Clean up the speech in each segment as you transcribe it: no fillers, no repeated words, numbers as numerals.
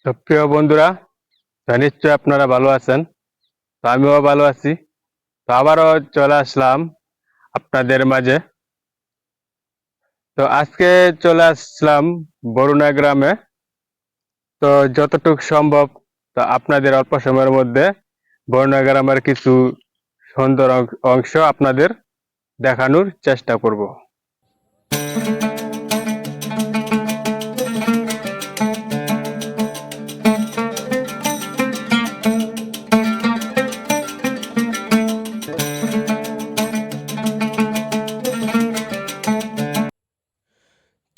তো প্রিয় বন্ধুরা, তো নিশ্চয়ই আপনারা ভালো আছেন। তো আমিও ভালো আছি। তো আবারও চলে আসলাম আপনাদের মাঝে। তো আজকে চলে আসলাম বরুণা গ্রামে। তো যতটুকু সম্ভব তো আপনাদের অল্প সময়ের মধ্যে বরুণা গ্রামের কিছু সুন্দর অংশ আপনাদের দেখানোর চেষ্টা করব।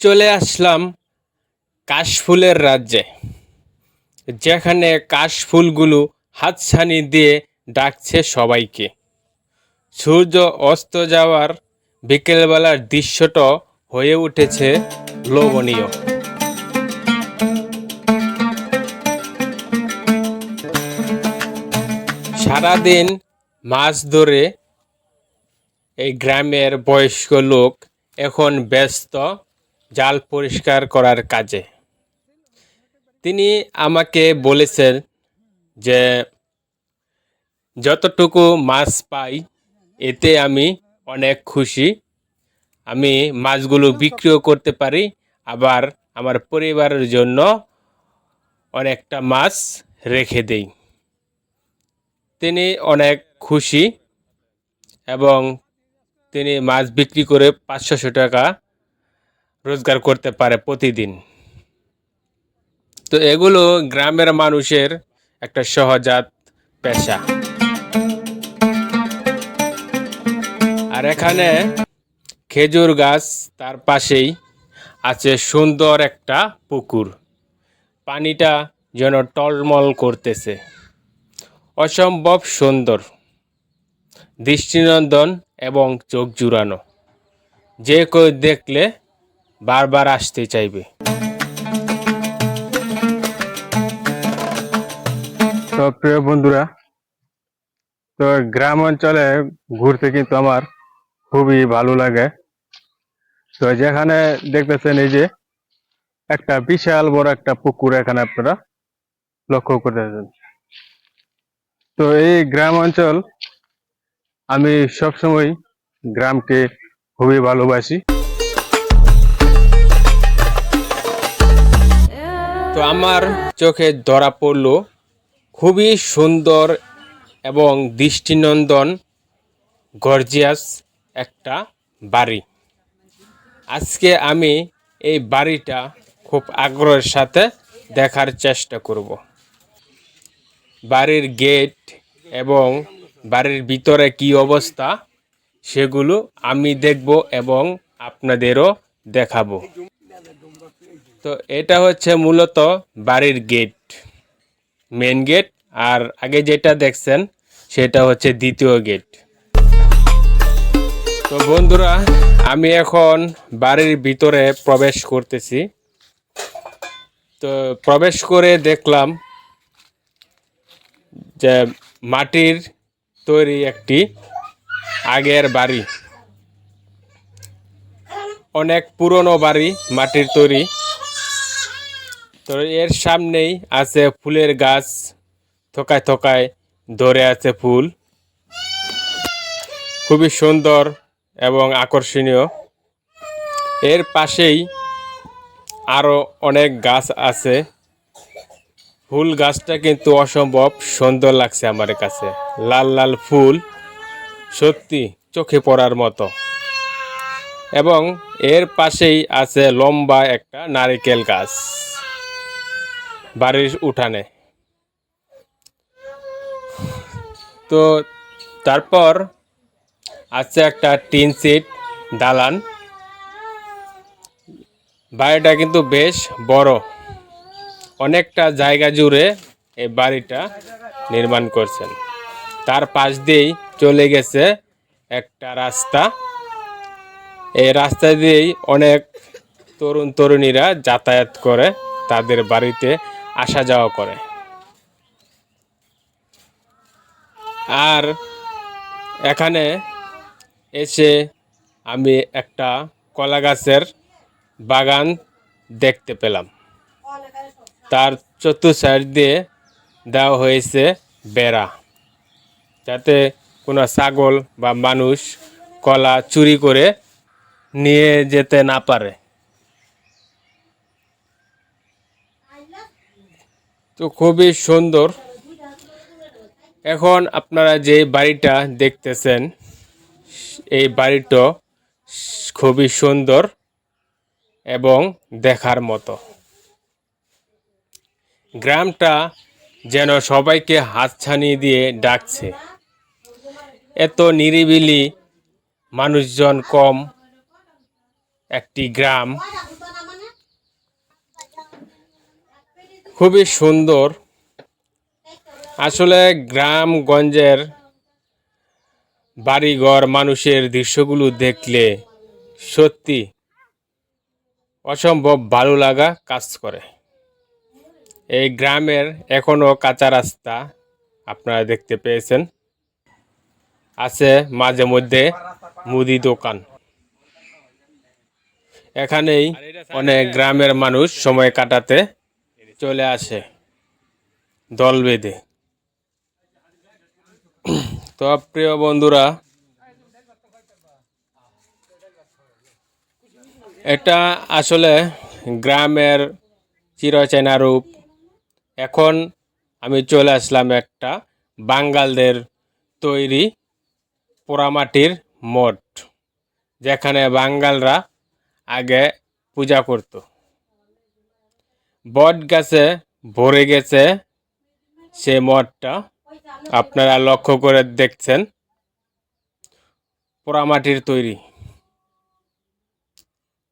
চলে আসলাম কাশফুলের রাজ্যে, যেখানে কাশফুলগুলো হাতছানি দিয়ে ডাকছে সবাইকে। সূর্য অস্ত যাওয়ার বিকেলবেলার দৃশ্যটা হয়ে উঠেছে লোভনীয়। সারাদিন মাছ ধরে এই গ্রামের বয়স্ক লোক এখন ব্যস্ত জাল পরিষ্কার করার কাজে। তিনি আমাকে বলেছেন যে যতটুকু মাছ পাই এতে আমি অনেক খুশি। আমি মাছগুলো বিক্রিও করতে পারি, আবার আমার পরিবারের জন্য অনেকটা মাছ রেখে দেই। তিনি অনেক খুশি এবং তিনি মাছ বিক্রি করে 500 টাকা রোজগার করতে পারে প্রতিদিন। তো এগুলো গ্রামের মানুষের একটা সহজাত পেশা। আর এখানে খেজুর গাছ, তার পাশেই আছে সুন্দর একটা পুকুর। পানিটা যেন টলমল করতেছে, অসম্ভব সুন্দর, দৃষ্টিনন্দন এবং চোখ জুড়ানো। যে কেউ দেখলে বারবার আসতে চাইবে। তো প্রিয় বন্ধুরা, তো গ্রাম অঞ্চলে ঘুরতে কিন্তু আমার খুবই ভালো লাগে। তো যেখানে দেখতেছেন এই যে একটা বিশাল বড় একটা পুকুর এখানে আপনারা লক্ষ্য করতেছেন। তো এই গ্রাম অঞ্চল, আমি সবসময় গ্রামকে খুবই ভালোবাসি। তো আমার চোখে ধরা পড়ল খুবই সুন্দর এবং দৃষ্টিনন্দন গর্জিয়াস একটা বাড়ি। আজকে আমি এই বাড়িটা খুব আগ্রহের সাথে দেখার চেষ্টা করব। বাড়ির গেট এবং বাড়ির ভিতরে কি অবস্থা সেগুলো আমি দেখব এবং আপনাদেরও দেখাবো। তো এটা হচ্ছে মূলত বাড়ির গেট, মেন গেট। আর আগে যেটা দেখছেন সেটা হচ্ছে দ্বিতীয় গেট। তো বন্ধুরা, আমি এখন বাড়ির ভিতরে প্রবেশ করতেছি। তো প্রবেশ করে দেখলাম যে মাটির তৈরি একটি আগের বাড়ি, অনেক পুরনো বাড়ি, মাটির তৈরি। তো এর সামনেই আছে ফুলের গাছ, থোকায় থোকায় ধরে আছে ফুল, খুবই সুন্দর এবং আকর্ষণীয়। এর পাশেই আরও অনেক গাছ আছে। ফুল গাছটা কিন্তু অসম্ভব সুন্দর লাগছে আমার কাছে। লাল লাল ফুল, সত্যি চোখে পড়ার মতো। এবং এর পাশেই আছে লম্বা একটা নারকেল গাছ বাড়ির উঠানে। তো তারপর আছে একটা টিন সিট দালান। বাড়িটা কিন্তু বেশ বড়, অনেকটা জায়গা জুড়ে এই বাড়িটা নির্মাণ করছেন। তার পাশ দিয়েই চলে গেছে একটা রাস্তা। এই রাস্তা দিয়েই অনেক তরুণ তরুণীরা যাতায়াত করে, তাদের বাড়িতে আসা যাওয়া করে। আর এখানে এসে আমি একটা কলা গাছের বাগান দেখতে পেলাম। তার চতুর্থ সাইড দিয়ে দেওয়া হয়েছে বেড়া, যাতে কোনো ছাগল বা মানুষ কলা চুরি করে নিয়ে যেতে না পারে। তো খুবই সুন্দর। এখন আপনারা যে বাড়িটা দেখতেছেন, এই বাড়িটা খুবই সুন্দর এবং দেখার মতো। গ্রামটা যেন সবাইকে হাতছানি দিয়ে ডাকছে। এত নিরিবিলি, মানুষজন কম একটি গ্রাম, খুবই সুন্দর। আসলে গ্রামগঞ্জের বাড়িঘর মানুষের দৃশ্যগুলো দেখলে সত্যি অসম্ভব ভালো লাগা কাজ করে। এই গ্রামের এখনো কাঁচা রাস্তা আপনারা দেখতে পেয়েছেন, আছে মাঝে মধ্যে মুদি দোকান। এখানেই অনেক গ্রামের মানুষ সময় কাটাতে চলে আসে দল বেঁধে। তো প্রিয় বন্ধুরা, এটা আসলে গ্রামের চিরচেনা রূপ। এখন আমি চলে আসলাম একটা বাঙালদের তৈরি পোড়ামাটির মঠ, যেখানে বাঙালরা আগে পূজা করত। বট গাছে ভরে গেছে সে মঠটা, আপনারা লক্ষ্য করে দেখছেন, পোড়ামাটির তৈরি।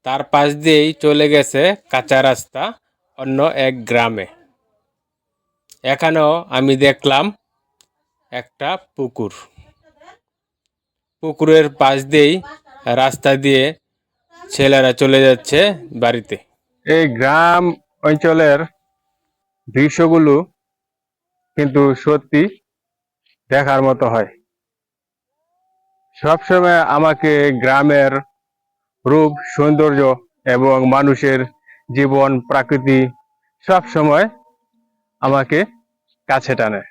তার পাশ দিয়েই চলে গেছে কাঁচা রাস্তা অন্য এক গ্রামে। এখানেও আমি দেখলাম একটা পুকুর। পুকুরের পাশ দিয়েই রাস্তা দিয়ে ছেলেরা চলে যাচ্ছে বাড়িতে। এই গ্রাম অঞ্চলের দৃশ্যগুলো কিন্তু সত্যি দেখার মতো হয়। সবসময় আমাকে গ্রামের রূপ, সৌন্দর্য এবং মানুষের জীবন, প্রাকৃতি সব সময় আমাকে কাছে টানে।